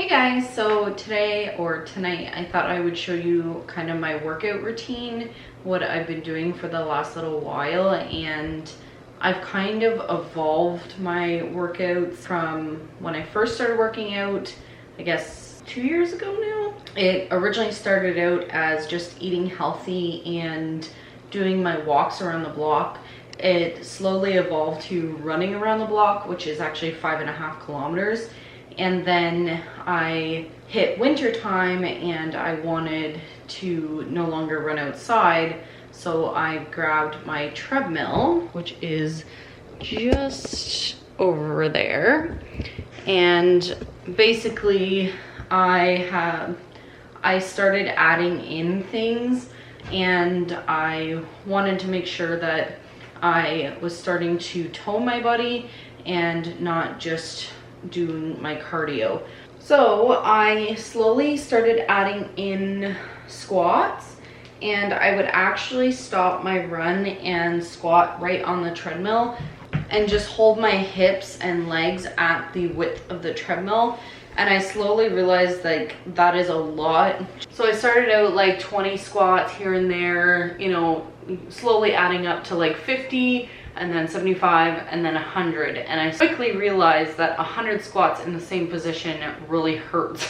Hey guys, so today or tonight I thought I would show you kind of my workout routine, what I've been doing for the last little while, and I've kind of evolved my workouts from when I first started working out, I guess 2 years ago now. It originally started out as just eating healthy and doing my walks around the block. It slowly evolved to running around the block, which is actually 5.5 kilometers. And then I hit winter time and I wanted to no longer run outside. So I grabbed my treadmill, which is just over there. And basically I started adding in things, and I wanted to make sure that I was starting to tone my body and not just doing my cardio. So I slowly started adding in squats, and I would actually stop my run and squat right on the treadmill and just hold my hips and legs at the width of the treadmill. And I slowly realized like that is a lot. So I started out like 20 squats here and there, you know, slowly adding up to like 50 and then 75 and then 100. And I quickly realized that 100 squats in the same position really hurts.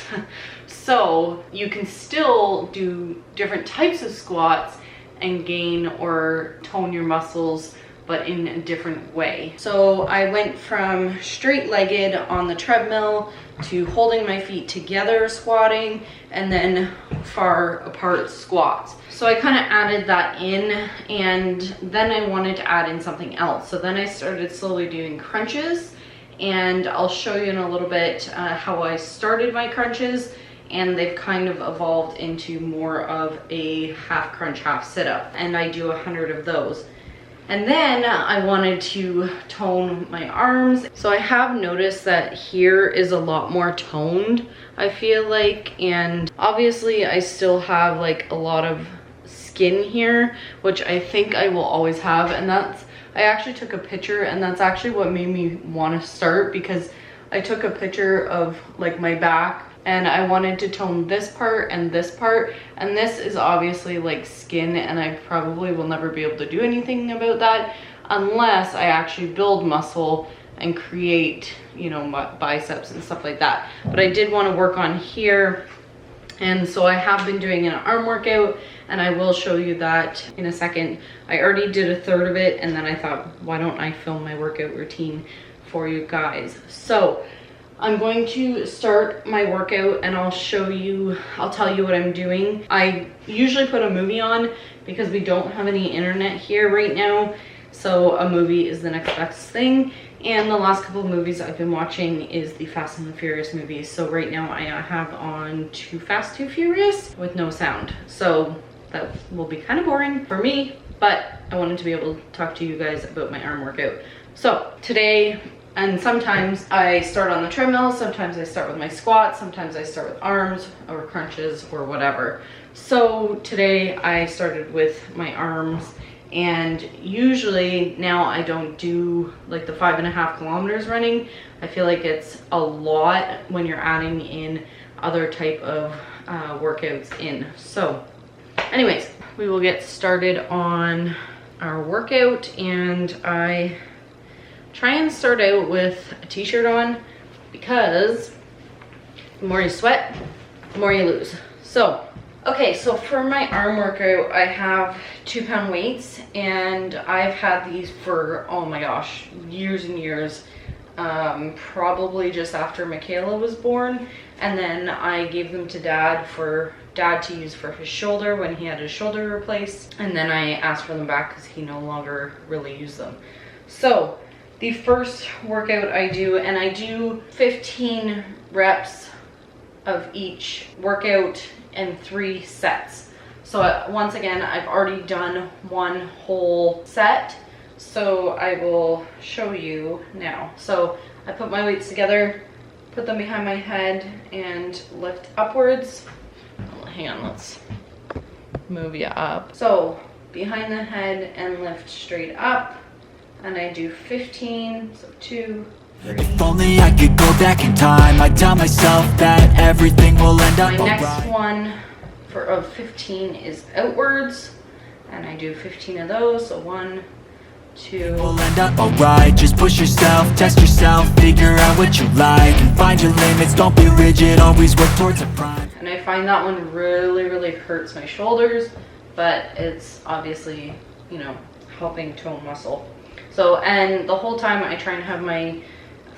So you can still do different types of squats and gain or tone your muscles, but in a different way. So I went from straight-legged on the treadmill to holding my feet together squatting, and then far apart squats. So I kind of added that in, and then I wanted to add in something else. So then I started slowly doing crunches, and I'll show you in a little bit how I started my crunches, and they've kind of evolved into more of a half crunch, half sit-up, and I do 100 of those. And then I wanted to tone my arms. So I have noticed that here is a lot more toned, I feel like. And obviously I still have like a lot of skin here, which I think I will always have. And I actually took a picture, and that's actually what made me want to start, because I took a picture of like my back, and I wanted to tone this part and this part, and this is obviously like skin, and I probably will never be able to do anything about that unless I actually build muscle and create, you know, biceps and stuff like that. But I did want to work on here, and so I have been doing an arm workout, and I will show you that in a second. I already did a third of it, and then I thought, why don't I film my workout routine for you guys? So I'm going to start my workout, and I'll tell you what I'm doing. I usually put a movie on because we don't have any internet here right now. So a movie is the next best thing. And the last couple of movies I've been watching is the Fast and the Furious movies. So right now I have on Too Fast, Too Furious with no sound. So that will be kind of boring for me, but I wanted to be able to talk to you guys about my arm workout. So today, and sometimes I start on the treadmill, sometimes I start with my squats, sometimes I start with arms or crunches or whatever. So today I started with my arms, and usually now I don't do like the 5.5 kilometers running. I feel like it's a lot when you're adding in other type of workouts in. So anyways, we will get started on our workout, and I try and start out with a t-shirt on, because the more you sweat, the more you lose. So, okay, so for my arm workout, I have 2-pound weights, and I've had these for, oh my gosh, years and years. Probably just after Michaela was born, and then I gave them to Dad for Dad to use for his shoulder when he had his shoulder replaced, and then I asked for them back because he no longer really used them. So the first workout I do, and I do 15 reps of each workout and 3 sets. So once again, I've already done one whole set, so I will show you now. So I put my weights together, put them behind my head, and lift upwards. Oh, hang on, let's move you up. So behind the head and lift straight up. And I do 15, so 2, If only I could go back in time, I'd tell myself that everything will end up My alright. next one of 15 is outwards, and I do 15 of those. So 1, 2. We'll end up alright. Just push yourself, test yourself, figure out what you like, and find your limits. Don't be rigid, always work towards a prime. And I find that one really hurts my shoulders, but it's obviously, you know, helping tone muscle. So, and the whole time I try and have my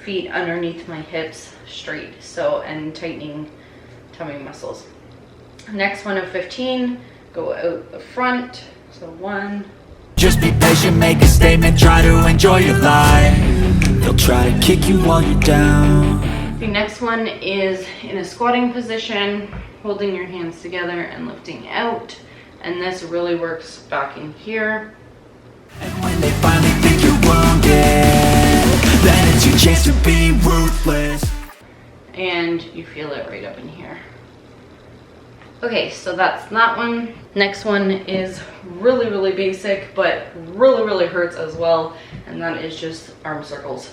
feet underneath my hips straight, so, and tightening tummy muscles. Next one of 15, go out the front. So 1. Just be patient, make a statement, try to enjoy your life. They'll try to kick you while you're down. The next one is in a squatting position, holding your hands together and lifting out. And this really works back in here. And when they finally think you're wounded, then it's your chance to be ruthless. And you feel it right up in here. Okay, so that's that one. Next one is really basic, but really hurts as well. And that is just arm circles.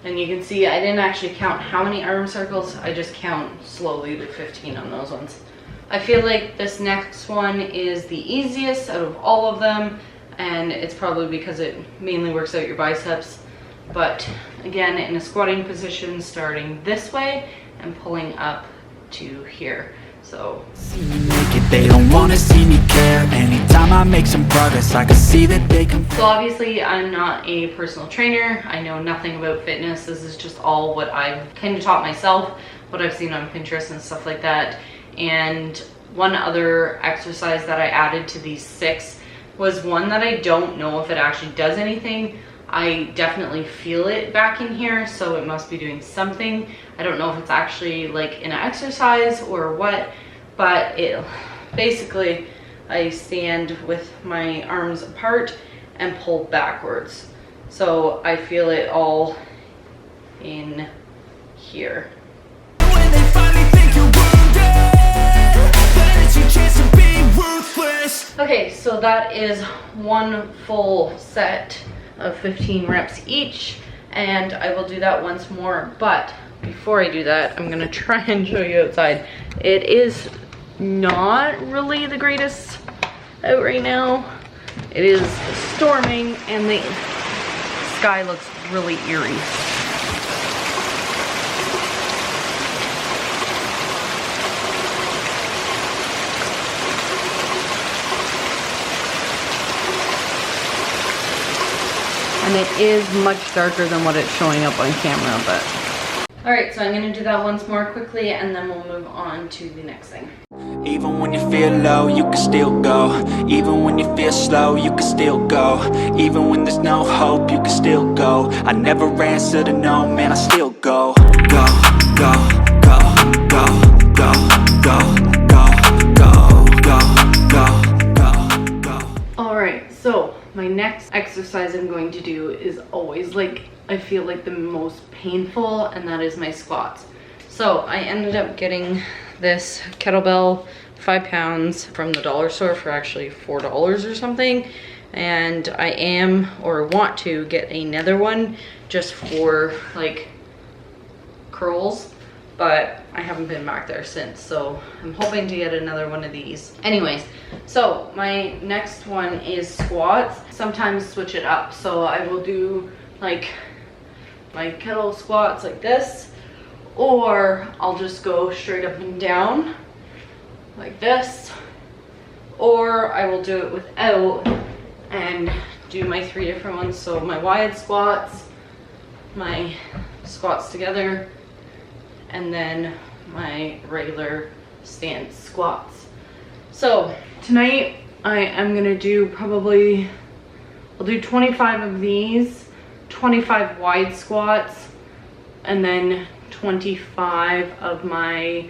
And you can see I didn't actually count how many arm circles, I just count slowly to 15 on those ones. I feel like this next one is the easiest out of all of them, and it's probably because it mainly works out your biceps. But again, in a squatting position, starting this way and pulling up to here. So They don't wanna see me care. Anytime I make some progress, I can see that they can. So obviously I'm not a personal trainer. I know nothing about fitness. This is just all what I've kind of taught myself, what I've seen on Pinterest and stuff like that. And one other exercise that I added to these 6 was one that I don't know if it actually does anything. I definitely feel it back in here, so it must be doing something. I don't know if it's actually like an exercise or what, but it basically, I stand with my arms apart and pull backwards. So I feel it all in here. When they finally think you're wounded, then it's your chance to be ruthless. Okay, so that is one full set of 15 reps each, and I will do that once more. But before I do that, I'm gonna try and show you outside. It is not really the greatest out right now. It is storming and the sky looks really eerie. And it is much darker than what it's showing up on camera, but. All right, so I'm gonna do that once more quickly and then we'll move on to the next thing. Even when you feel low, you can still go. Even when you feel slow, you can still go. Even when there's no hope, you can still go. I never answer to no, man, I still go. Go, go, go, go, go, go, go, go, go, go, go. All right, so my next exercise I'm going to do is always like, I feel like the most painful, and that is my squats. So I ended up getting this kettlebell, 5 pounds, from the dollar store for actually $4 or something. And I am, or want to get another one just for like curls, but I haven't been back there since. So I'm hoping to get another one of these. Anyways, so my next one is squats. Sometimes switch it up. So I will do like my kettle squats like this, or I'll just go straight up and down like this, or I will do it without and do my 3 different ones. So my wide squats, my squats together, and then my regular stance squats. So tonight I am gonna do probably, I'll do 25 of these, 25 wide squats, and then 25 of my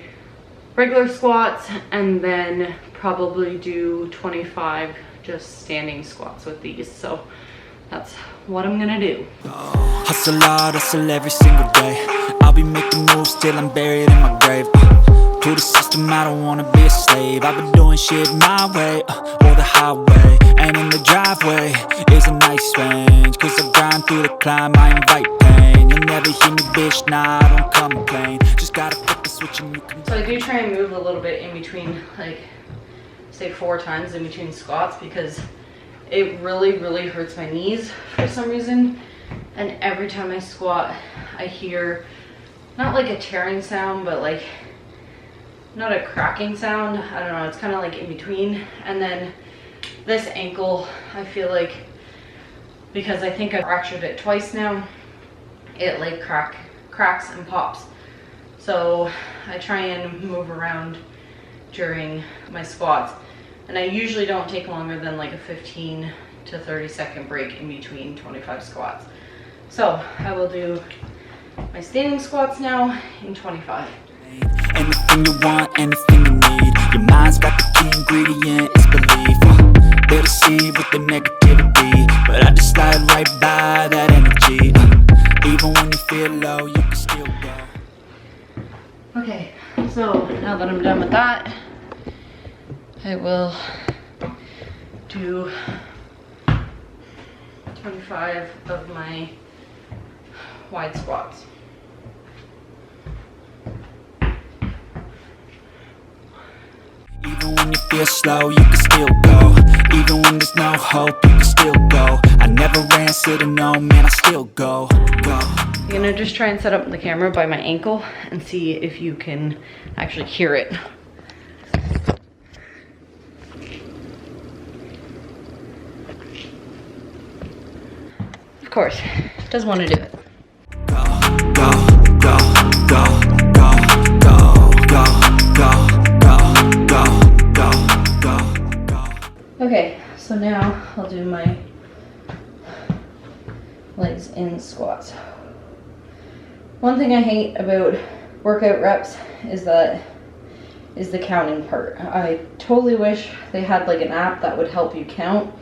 regular squats, and then probably do 25 just standing squats with these. So that's what I'm gonna do. Hustle hard, hustle every single day. I'll be making moves till I'm buried in my grave. To the system, I don't wanna be a slave. I've been doing shit my way, or the highway. And in the driveway is a nice range, 'cause I grind through the climb, I invite pain. You'll never hear me, bitch, nah, I don't complain. Just gotta flip the switch and you can... So I do try and move a little bit in between, like, say 4 times in between squats, because it really hurts my knees for some reason. And every time I squat, I hear not like a tearing sound, but like not a cracking sound. I don't know, it's kind of like in between. And then this ankle, I feel like, because I think I fractured it twice now, it like cracks and pops. So I try and move around during my squats, and I usually don't take longer than like a 15 to 30-second break in between 25 squats. So I will do my standing squats now in 25. Anything you want, anything you need, your mind's got the key ingredient, it's belief. They're deceived with the negativity, but I just slide right by that energy. Even when you feel low, you can still go. Okay, so now that I'm done with that, I will do 25 of my wide squats. Even when you feel slow, you can still go. Even when there's no hope, you can still go. I never answer to no, man, I still go. I'm gonna just try and set up the camera by my ankle and see if you can actually hear it. Of course, does want to do it. Okay, so now I'll do my legs in squats. One thing I hate about workout reps is the counting part. I totally wish they had like an app that would help you count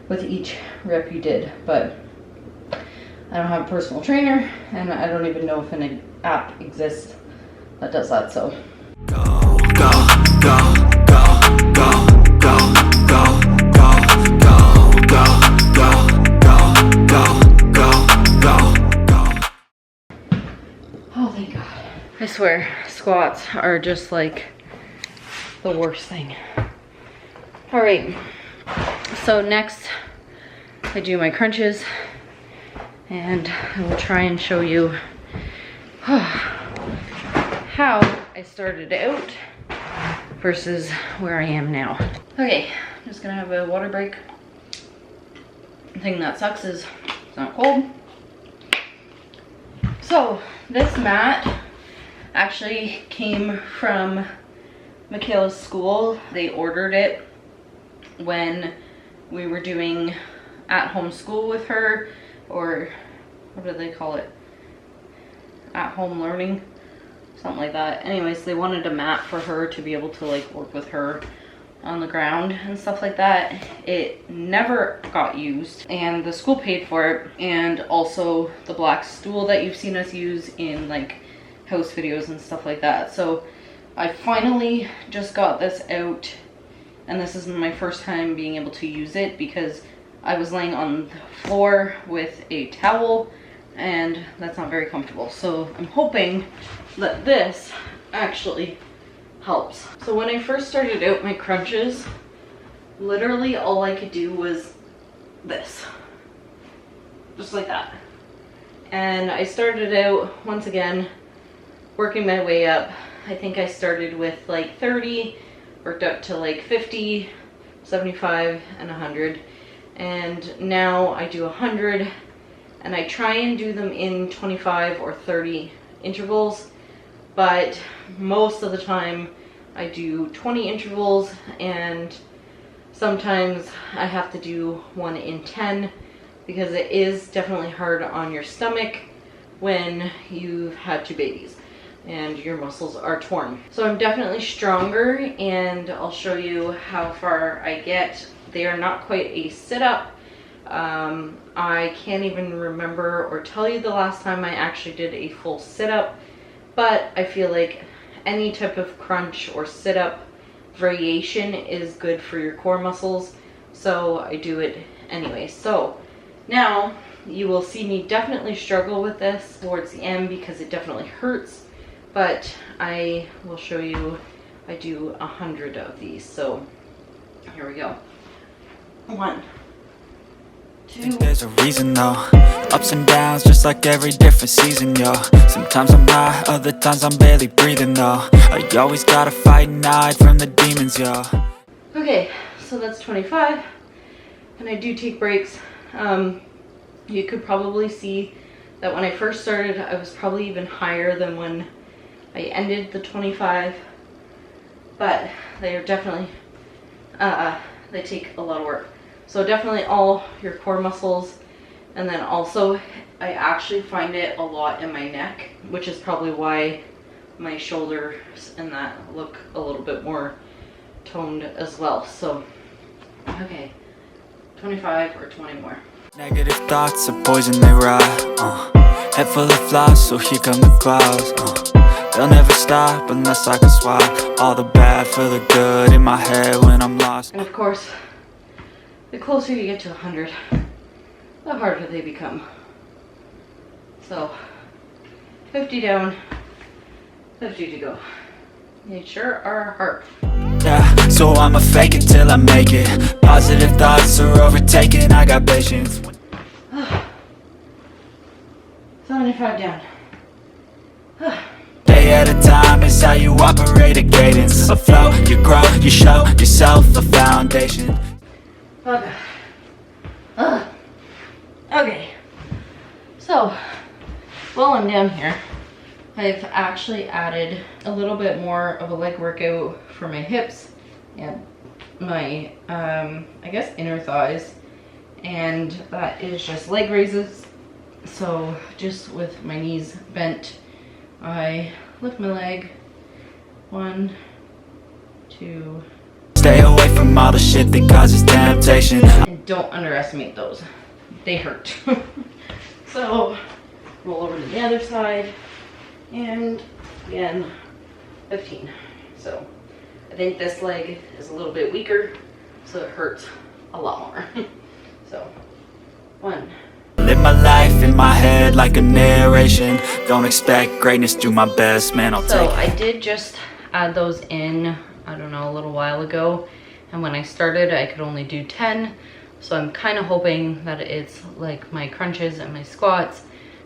with each rep you did, but I don't have a personal trainer, and I don't even know if an app exists that does that, so. Oh, thank God. I swear, squats are just like the worst thing. All right, so next I do my crunches, and I will try and show you how I started out versus where I am now. Okay, I'm just gonna have a water break. The thing that sucks is it's not cold. So this mat actually came from Michaela's school. They ordered it when we were doing at-home school with her, or what do they call it? At-home learning, something like that. Anyways, they wanted a mat for her to be able to like work with her on the ground and stuff like that. It never got used, and the school paid for it, and also the black stool that you've seen us use in like house videos and stuff like that. So I finally just got this out, and this is my first time being able to use it because I was laying on the floor with a towel, and that's not very comfortable. So I'm hoping that this actually helps. So when I first started out my crunches, literally all I could do was this, just like that. And I started out, once again, working my way up. I think I started with like 30, worked up to like 50, 75, and 100. And now I do 100, and I try and do them in 25 or 30 intervals, but most of the time I do 20 intervals, and sometimes I have to do one in 10 because it is definitely hard on your stomach when you've had 2 babies and your muscles are torn. So I'm definitely stronger, and I'll show you how far I get. They are not quite a sit-up. I can't even remember or tell you the last time I actually did a full sit-up, but I feel like any type of crunch or sit-up variation is good for your core muscles. so I do it anyway. So now you will see me definitely struggle with this towards the end because it definitely hurts, but I will show you. I do 100 of these. So here we go. 1, 2. There's a reason though, ups and downs just like every different season, yo. Sometimes I'm high, other times I'm barely breathing though. You always gotta fight and hide from the demons, yo. Okay, so that's 25, and I do take breaks. You could probably see that when I first started, I was probably even higher than when I ended the 25, but they are definitely, they take a lot of work. So definitely all your core muscles, and then also I actually find it a lot in my neck, which is probably why my shoulders and that look a little bit more toned as well. So, okay, 25 or 20 more. Negative thoughts are poison, they rot. Head full of flies, so here come the clouds. They'll never stop unless I can swap all the bad for the good in my head when I'm lost. And of course, the closer you get to 100, the harder they become. So, 50 down, 50 to go. They sure are hard. Yeah, so I'ma fake it till I make it. Positive thoughts are overtaken, I got patience. 75 down. Day at a time is how you operate a cadence. A flow, you grow, you show yourself a foundation. Okay. Okay. So, while I'm down here, I've actually added a little bit more of a leg workout for my hips and my, I guess, inner thighs. And that is just leg raises. So just with my knees bent, I lift my leg. 1, 2. Stay away from all the shit that causes temptation. And don't underestimate those. They hurt. So roll over to the other side. And again, 15. So I think this leg is a little bit weaker, so it hurts a lot more. So 1. Live my life in my head like a narration. Don't expect greatness, do my best, man, I'll take it. So I did just add those in, I don't know, a little while ago. And when I started, I could only do 10. So I'm kind of hoping that it's like my crunches and my squats.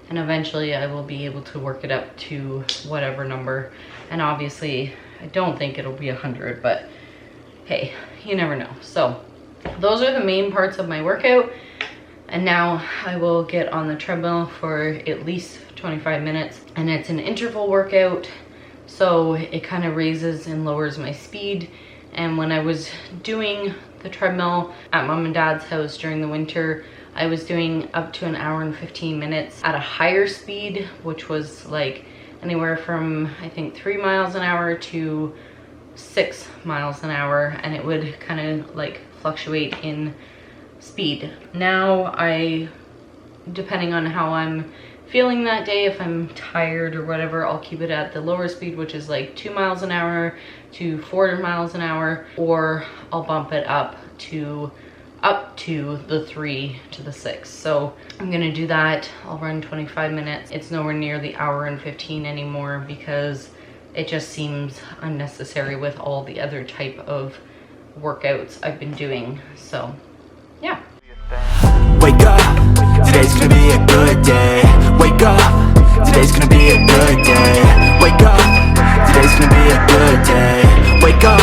And eventually I will be able to work it up to whatever number. And obviously, I don't think it'll be 100, but hey, you never know. So those are the main parts of my workout. And now I will get on the treadmill for at least 25 minutes. And it's an interval workout, so it kind of raises and lowers my speed. And when I was doing the treadmill at mom and dad's house during the winter, I was doing up to 1 hour and 15 minutes at a higher speed, which was like anywhere from, I think, 3 miles an hour to 6 miles an hour. And it would kind of like fluctuate in speed. Now I, depending on how I'm feeling that day, if I'm tired or whatever, I'll keep it at the lower speed, which is like 2 miles an hour to 4 miles an hour, or I'll bump it up to the 3 to the 6. So I'm gonna do that. I'll run 25 minutes. It's nowhere near the 1 hour and 15 anymore because it just seems unnecessary with all the other type of workouts I've been doing. So yeah. Wake up, today's gonna be a good day. Wake up, today's gonna be a good day. Wake up, today's gonna be a good day. Wake up,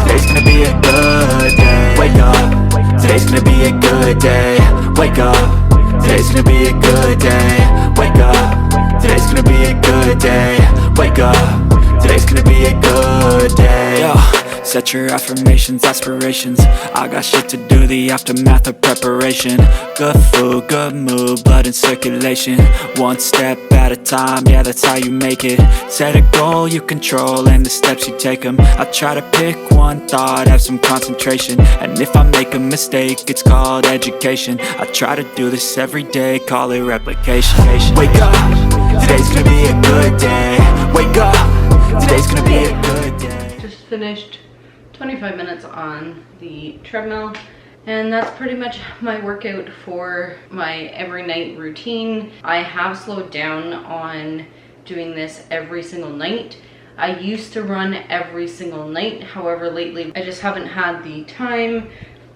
today's gonna be a good day. Wake up, today's gonna be a good day. Wake up, today's gonna be a good day. Wake up, today's gonna be a good day. Wake up, today's gonna be a good day. Yo. Set your affirmations, aspirations. I got shit to do, the aftermath of preparation. Good food, good mood, blood in circulation. One step at a time, yeah, that's how you make it. Set a goal you control and the steps you take them. I try to pick one thought, have some concentration. And if I make a mistake, it's called education. I try to do this every day, call it replication. Wake up, today's gonna be a good day. Wake up, today's gonna be a good day. Just finished 25 minutes on the treadmill, And that's pretty much my workout for my every night routine. I have slowed down on doing this every single night. I used to run every single night. However, lately I just haven't had the time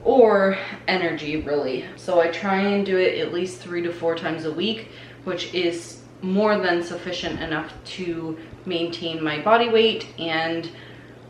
or energy really. So I try and do it at least 3 to 4 times a week, which is more than sufficient enough to maintain my body weight and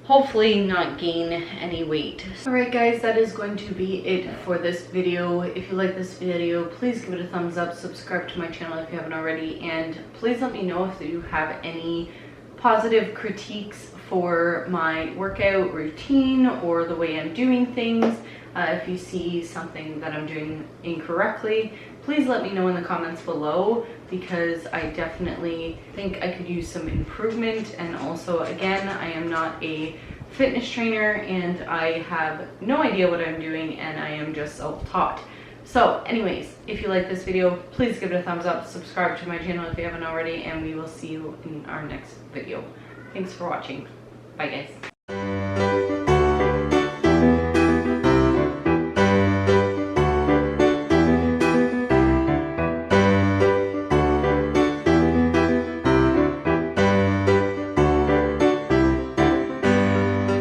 hopefully not gain any weight. Alright guys, that is going to be it for this video. If you like this video, please give it a thumbs up, subscribe to my channel if you haven't already, and please let me know if you have any positive critiques for my workout routine or the way I'm doing things. If you see something that I'm doing incorrectly, please let me know in the comments below, because I definitely think I could use some improvement. And also, again, I am not a fitness trainer and I have no idea what I'm doing, and I am just self-taught. So anyways, if you like this video, please give it a thumbs up, subscribe to my channel if you haven't already, and we will see you in our next video. Thanks for watching. Bye guys.